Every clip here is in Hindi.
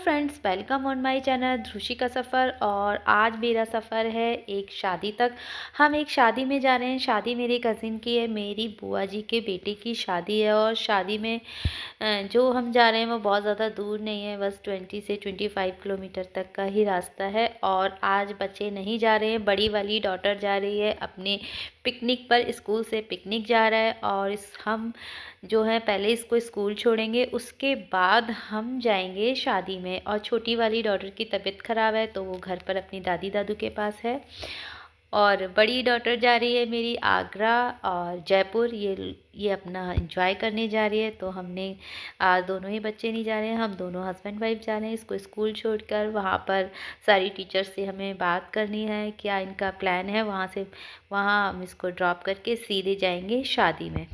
Friends, welcome on my channel Dhrushi का सफ़र। और आज मेरा सफ़र है एक शादी तक। हम एक शादी में जा रहे हैं। शादी मेरे कज़िन की है, मेरी बुआ जी के बेटे की शादी है। और शादी में जो हम जा रहे हैं वो बहुत ज़्यादा दूर नहीं है, बस 20 से 25 किलोमीटर तक का ही रास्ता है। और आज बच्चे नहीं जा रहे हैं, बड़ी वाली डॉटर जा रही है अपने पिकनिक पर, स्कूल से पिकनिक जा रहा है। और हम जो है पहले इसको स्कूल छोड़ेंगे, उसके बाद हम जाएंगे शादी में। और छोटी वाली डॉटर की तबीयत ख़राब है तो वो घर पर अपनी दादी दादू के पास है। और बड़ी डॉटर जा रही है मेरी आगरा और जयपुर, ये अपना एंजॉय करने जा रही है। तो हमने आज दोनों ही बच्चे नहीं जा रहे हैं, हम दोनों हस्बैंड वाइफ जा रहे हैं इसको स्कूल छोड़कर। वहाँ पर सारी टीचर्स से हमें बात करनी है, क्या इनका प्लान है। वहाँ हम इसको ड्रॉप करके सीधे जाएंगे शादी में।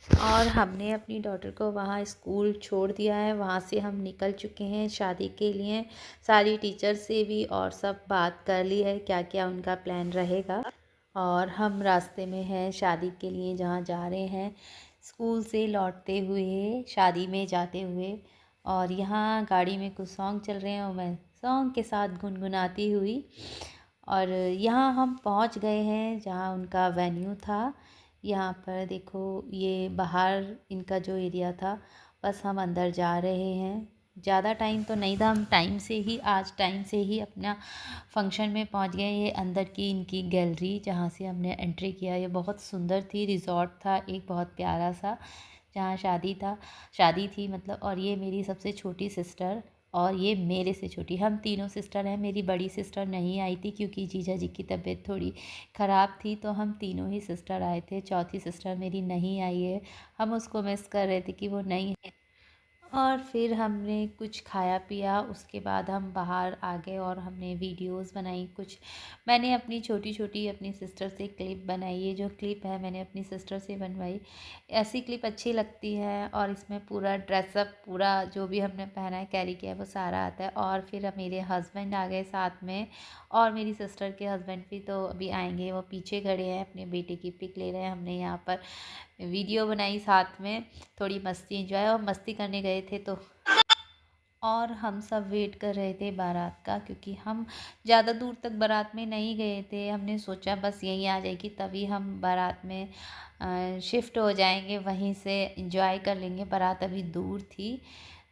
और हमने अपनी डॉटर को वहाँ स्कूल छोड़ दिया है, वहाँ से हम निकल चुके हैं शादी के लिए। सारी टीचर से भी और सब बात कर ली है, क्या क्या उनका प्लान रहेगा। और हम रास्ते में हैं शादी के लिए, जहाँ जा रहे हैं स्कूल से लौटते हुए, शादी में जाते हुए। और यहाँ गाड़ी में कुछ सॉन्ग चल रहे हैं और मैं सॉन्ग के साथ गुनगुनाती हुई। और यहाँ हम पहुँच गए हैं जहाँ उनका वेन्यू था। यहाँ पर देखो, ये बाहर इनका जो एरिया था, बस हम अंदर जा रहे हैं। ज़्यादा टाइम तो नहीं था, हम आज टाइम से ही अपना फंक्शन में पहुँच गए। ये अंदर की इनकी गैलरी जहाँ से हमने एंट्री किया, ये बहुत सुंदर थी। रिज़ॉर्ट था एक बहुत प्यारा सा, जहाँ शादी थी मतलब। और ये मेरी सबसे छोटी सिस्टर और ये मेरे से छोटी, हम तीनों सिस्टर हैं। मेरी बड़ी सिस्टर नहीं आई थी क्योंकि जीजा जी की तबीयत थोड़ी ख़राब थी, तो हम तीनों ही सिस्टर आए थे। चौथी सिस्टर मेरी नहीं आई है, हम उसको मिस कर रहे थे कि वो नहीं है। और फिर हमने कुछ खाया पिया, उसके बाद हम बाहर आ गए और हमने वीडियोस बनाई कुछ। मैंने अपनी छोटी अपनी सिस्टर से क्लिप बनाई। ये जो क्लिप है मैंने अपनी सिस्टर से बनवाई। ऐसी क्लिप अच्छी लगती है। और इसमें पूरा ड्रेसअप, पूरा जो भी हमने पहना है, कैरी किया है, वो सारा आता है। और फिर मेरे हस्बैंड आ गए साथ में, और मेरी सिस्टर के हस्बैंड भी तो अभी आएंगे, वो पीछे खड़े हैं, अपने बेटे की पिक ले रहे हैं। हमने यहाँ पर वीडियो बनाई साथ में, थोड़ी मस्ती एंजॉय, और मस्ती करने गए थे तो। और हम सब वेट कर रहे थे बारात का, क्योंकि हम ज़्यादा दूर तक बारात में नहीं गए थे। हमने सोचा बस यहीं आ जाएगी, तभी हम बारात में शिफ्ट हो जाएंगे, वहीं से एंजॉय कर लेंगे। बारात अभी दूर थी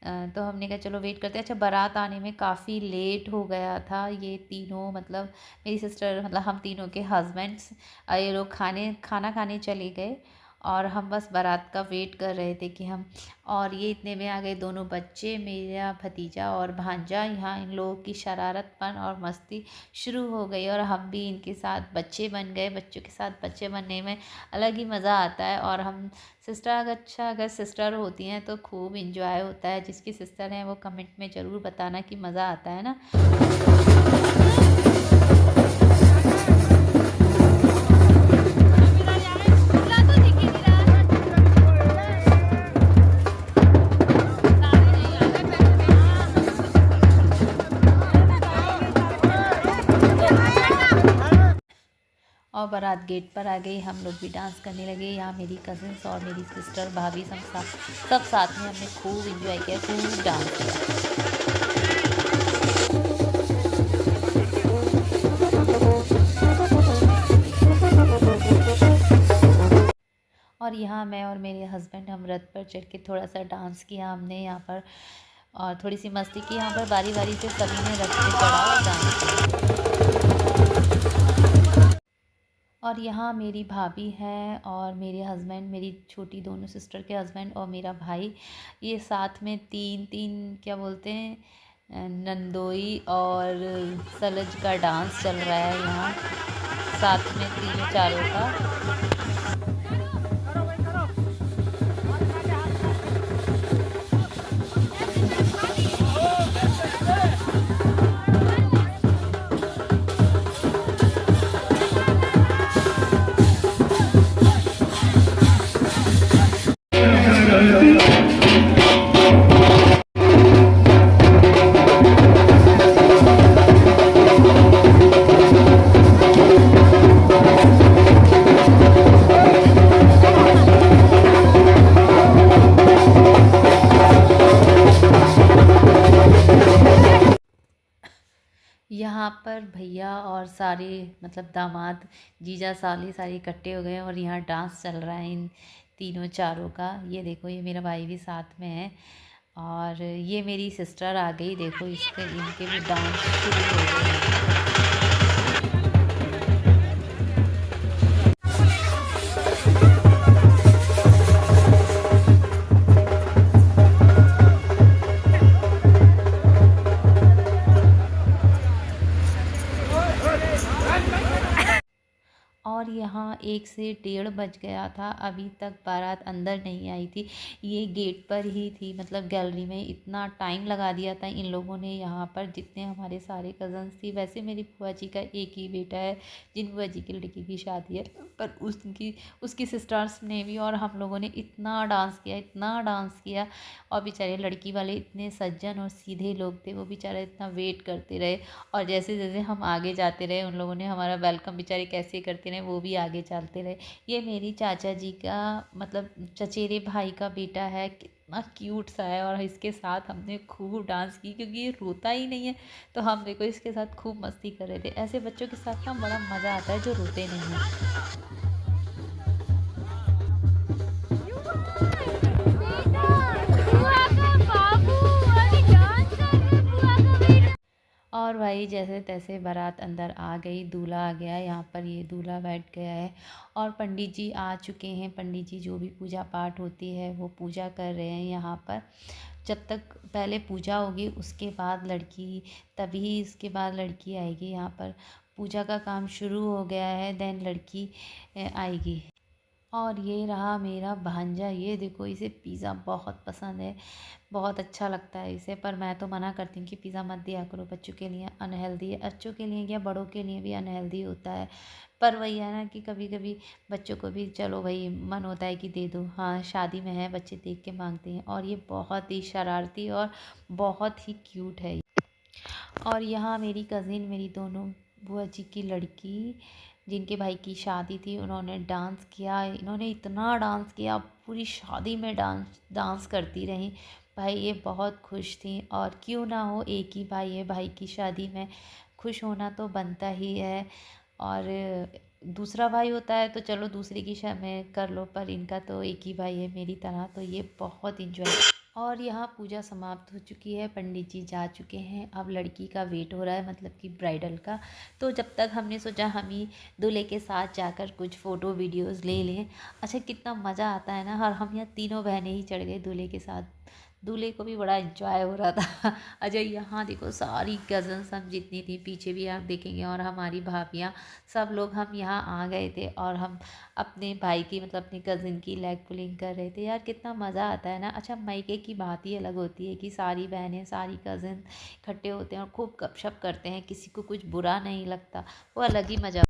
तो हमने कहा चलो वेट करते हैं। अच्छा, बारात आने में काफ़ी लेट हो गया था। ये तीनों मतलब मेरी सिस्टर, मतलब हम तीनों के हस्बैंड्स, ये लोग खाना खाने चले गए। और हम बस बारात का वेट कर रहे थे कि हम, और ये इतने में आ गए दोनों बच्चे, मेरा भतीजा और भांजा। यहाँ इन लोगों की शरारतपन और मस्ती शुरू हो गई और हम भी इनके साथ बच्चे बन गए। बच्चों के साथ बच्चे बनने में अलग ही मज़ा आता है। और हम अगर सिस्टर होती हैं तो खूब इंजॉय होता है। जिसकी सिस्टर हैं वो कमेंट में ज़रूर बताना कि मज़ा आता है ना। और बारात गेट पर आ गई, हम लोग भी डांस करने लगे। यहाँ मेरी कज़िन्स और मेरी सिस्टर, भाभी, सब साथ में हमने खूब इंजॉय किया, खूब डांस किया। और यहाँ मैं और मेरे हस्बैंड, हम रथ पर चढ़ के थोड़ा सा डांस किया हमने यहाँ पर, और थोड़ी सी मस्ती की। यहाँ पर बारी बारी से सभी ने रथ पे चढ़ा और डांस किया। और यहाँ मेरी भाभी है और मेरे हस्बैंड, मेरी छोटी दोनों सिस्टर के हस्बैंड और मेरा भाई, ये साथ में तीन क्या बोलते हैं, नंदोई और सलज का डांस चल रहा है यहाँ, साथ में तीनों चारों का। पर भैया और सारे मतलब दामाद जीजा साली सारे इकट्ठे हो गए और यहाँ डांस चल रहा है इन तीनों चारों का। ये देखो ये मेरा भाई भी साथ में है और ये मेरी सिस्टर आ गई, देखो इसके इनके भी डांस शुरू हो गए। और यहाँ 1 से 1:30 बज गया था, अभी तक बारात अंदर नहीं आई थी। ये गेट पर ही थी, मतलब गैलरी में। इतना टाइम लगा दिया था इन लोगों ने यहाँ पर, जितने हमारे सारे कज़न्स थी। वैसे मेरी बुआ जी का एक ही बेटा है, जिन बुआ जी की लड़की की शादी है, पर उसकी सिस्टर्स ने भी और हम लोगों ने इतना डांस किया, इतना डांस किया। और बेचारे लड़की वाले इतने सज्जन और सीधे लोग थे, वो बेचारे इतना वेट करते रहे। और जैसे जैसे हम आगे जाते रहे, उन लोगों ने हमारा वेलकम बेचारे कैसे करते रहे, वो भी आगे चलते रहे। ये मेरी चाचा जी का मतलब चचेरे भाई का बेटा है, कितना क्यूट सा है। और इसके साथ हमने खूब डांस की, क्योंकि ये रोता ही नहीं है, तो हम देखो इसके साथ खूब मस्ती कर रहे थे। ऐसे बच्चों के साथ ना बड़ा मज़ा आता है जो रोते नहीं हैं। और भाई जैसे तैसे बारात अंदर आ गई, दूल्हा आ गया। यहाँ पर ये दूल्हा बैठ गया है और पंडित जी आ चुके हैं। पंडित जी जो भी पूजा पाठ होती है वो पूजा कर रहे हैं यहाँ पर। जब तक पहले पूजा होगी उसके बाद लड़की, तभी इसके बाद लड़की आएगी। यहाँ पर पूजा का काम शुरू हो गया है, देन लड़की आएगी। और ये रहा मेरा भांजा, ये देखो इसे पिज़्ज़ा बहुत पसंद है, बहुत अच्छा लगता है इसे। पर मैं तो मना करती हूँ कि पिज़्ज़ा मत दिया करो, बच्चों के लिए अनहेल्दी है। बच्चों के लिए या बड़ों के लिए भी अनहेल्दी होता है। पर वही है ना कि कभी कभी बच्चों को भी चलो भाई मन होता है कि दे दो। हाँ, शादी में है, बच्चे देख के मांगते हैं। और ये बहुत ही शरारती और बहुत ही क्यूट है। और यहाँ मेरी कज़िन, मेरी दोनों बुआ जी की लड़की, जिनके भाई की शादी थी, उन्होंने डांस किया। इन्होंने इतना डांस किया, पूरी शादी में डांस डांस करती रहीं। भाई ये बहुत खुश थी। और क्यों ना हो, एक ही भाई है, भाई की शादी में खुश होना तो बनता ही है। और दूसरा भाई होता है तो चलो दूसरे की में कर लो, पर इनका तो एक ही भाई है मेरी तरह, तो ये बहुत इंजॉय। और यहाँ पूजा समाप्त हो चुकी है, पंडित जी जा चुके हैं। अब लड़की का वेट हो रहा है, मतलब कि ब्राइडल का। तो जब तक हमने सोचा हम ही दूल्हे के साथ जाकर कुछ फ़ोटो वीडियोस ले लें। अच्छा कितना मज़ा आता है ना। और हम यहाँ तीनों बहनें ही चढ़ गए दूल्हे के साथ। दूल्हे को भी बड़ा एंजॉय हो रहा था। अच्छा यहाँ देखो सारी कज़न्स हम जितनी थी, पीछे भी आप देखेंगे, और हमारी भाभियाँ, सब लोग हम यहाँ आ गए थे। और हम अपने भाई की मतलब अपनी कज़िन की लेग पुलिंग कर रहे थे। यार कितना मज़ा आता है ना। अच्छा मायके की बात ही अलग होती है कि सारी बहनें, सारी कज़िन इकट्ठे होते हैं और खूब गपशप करते हैं, किसी को कुछ बुरा नहीं लगता, वो अलग ही मज़ा।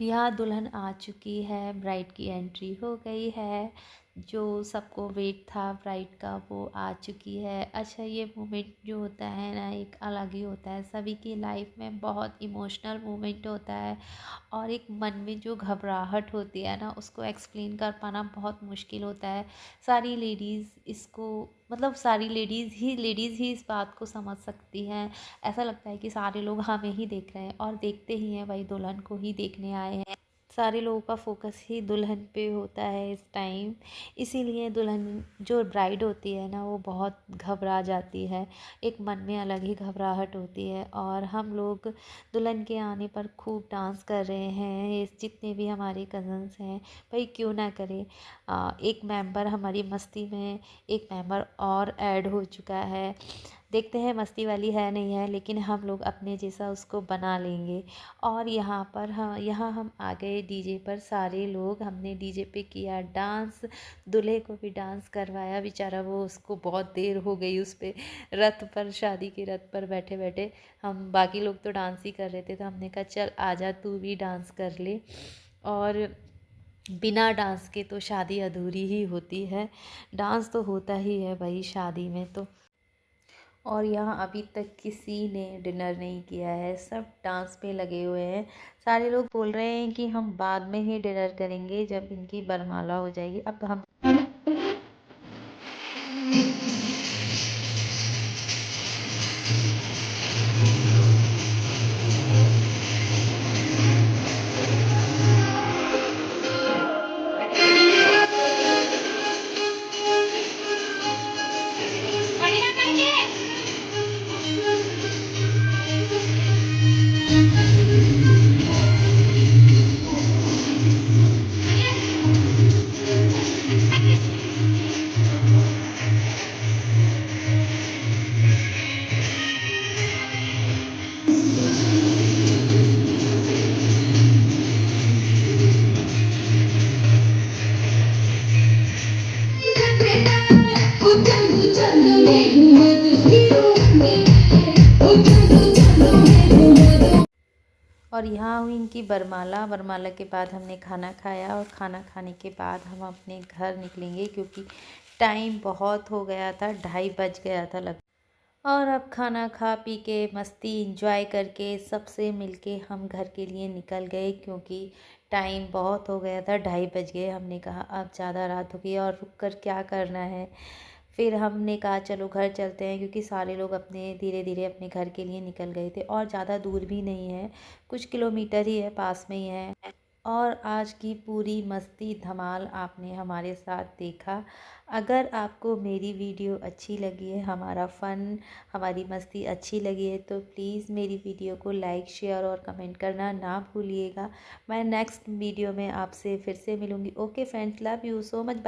यहाँ दुल्हन आ चुकी है, ब्राइड की एंट्री हो गई है। जो सबको वेट था ब्राइड का वो आ चुकी है। अच्छा ये मोमेंट जो होता है ना, एक अलग ही होता है। सभी की लाइफ में बहुत इमोशनल मोमेंट होता है। और एक मन में जो घबराहट होती है ना, उसको एक्सप्लेन कर पाना बहुत मुश्किल होता है। सारी लेडीज़ इसको, मतलब सारी लेडीज़ ही इस बात को समझ सकती हैं। ऐसा लगता है कि सारे लोग हमें ही देख रहे हैं, और देखते ही हैं भाई, दुल्हन को ही देखने आए हैं। सारे लोगों का फोकस ही दुल्हन पे होता है इस टाइम। इसीलिए दुल्हन जो ब्राइड होती है ना, वो बहुत घबरा जाती है। एक मन में अलग ही घबराहट होती है। और हम लोग दुल्हन के आने पर खूब डांस कर रहे हैं, ये जितने भी हमारे कज़न्स हैं। भाई क्यों ना करें। एक मेंबर हमारी मस्ती में, एक मेंबर और ऐड हो चुका है। देखते हैं मस्ती वाली है नहीं है, लेकिन हम लोग अपने जैसा उसको बना लेंगे। और यहाँ पर यहाँ हम आ गए डीजे पर। सारे लोग, हमने डीजे पे किया डांस, दूल्हे को भी डांस करवाया। बेचारा वो, उसको बहुत देर हो गई उस पे रथ पर, शादी के रथ पर बैठे बैठे। हम बाकी लोग तो डांस ही कर रहे थे, तो हमने कहा चल आजा तू भी डांस कर ले। और बिना डांस के तो शादी अधूरी ही होती है। डांस तो होता ही है भाई शादी में तो। और यहाँ अभी तक किसी ने डिनर नहीं किया है, सब डांस पे लगे हुए हैं। सारे लोग बोल रहे हैं कि हम बाद में ही डिनर करेंगे, जब इनकी वरमाला हो जाएगी। अब हम और यहाँ हुई इनकी बरमाला। बरमाला के बाद हमने खाना खाया और खाना खाने के बाद हम अपने घर निकलेंगे क्योंकि टाइम बहुत हो गया था, 2:30 बज गया था लग। और अब खाना खा पी के मस्ती इंजॉय करके सबसे मिलके हम घर के लिए निकल गए क्योंकि टाइम बहुत हो गया था, 2:30 बज गए। हमने कहा अब ज़्यादा रात हो गई और रुक कर क्या करना है। फिर हमने कहा चलो घर चलते हैं क्योंकि सारे लोग अपने धीरे धीरे अपने घर के लिए निकल गए थे और ज़्यादा दूर भी नहीं है, कुछ किलोमीटर ही है, पास में ही है। और आज की पूरी मस्ती धमाल आपने हमारे साथ देखा। अगर आपको मेरी वीडियो अच्छी लगी है, हमारा फ़न, हमारी मस्ती अच्छी लगी है तो प्लीज़ मेरी वीडियो को लाइक शेयर और कमेंट करना ना भूलिएगा। मैं नेक्स्ट वीडियो में आपसे फिर से मिलूँगी। Okay friends, love you so much, bye.